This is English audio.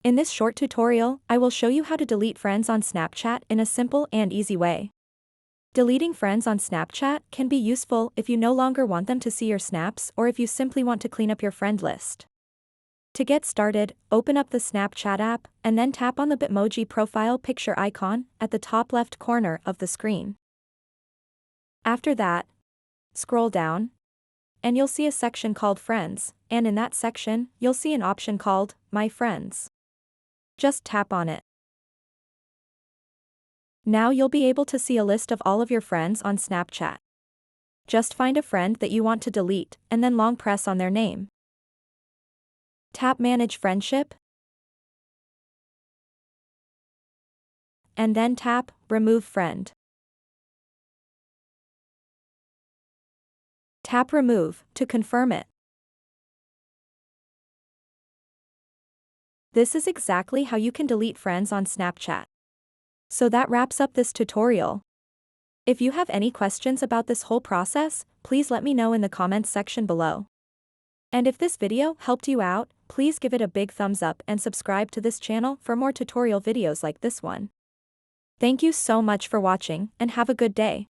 In this short tutorial, I will show you how to delete friends on Snapchat in a simple and easy way. Deleting friends on Snapchat can be useful if you no longer want them to see your snaps or if you simply want to clean up your friend list. To get started, open up the Snapchat app and then tap on the Bitmoji profile picture icon at the top left corner of the screen. After that, scroll down, and you'll see a section called Friends, and in that section, you'll see an option called My Friends. Just tap on it. Now you'll be able to see a list of all of your friends on Snapchat. Just find a friend that you want to delete, and then long press on their name. Tap Manage Friendship, and then tap Remove Friend. Tap Remove to confirm it. This is exactly how you can delete friends on Snapchat. So that wraps up this tutorial. If you have any questions about this whole process, please let me know in the comments section below. And if this video helped you out, please give it a big thumbs up and subscribe to this channel for more tutorial videos like this one. Thank you so much for watching and have a good day.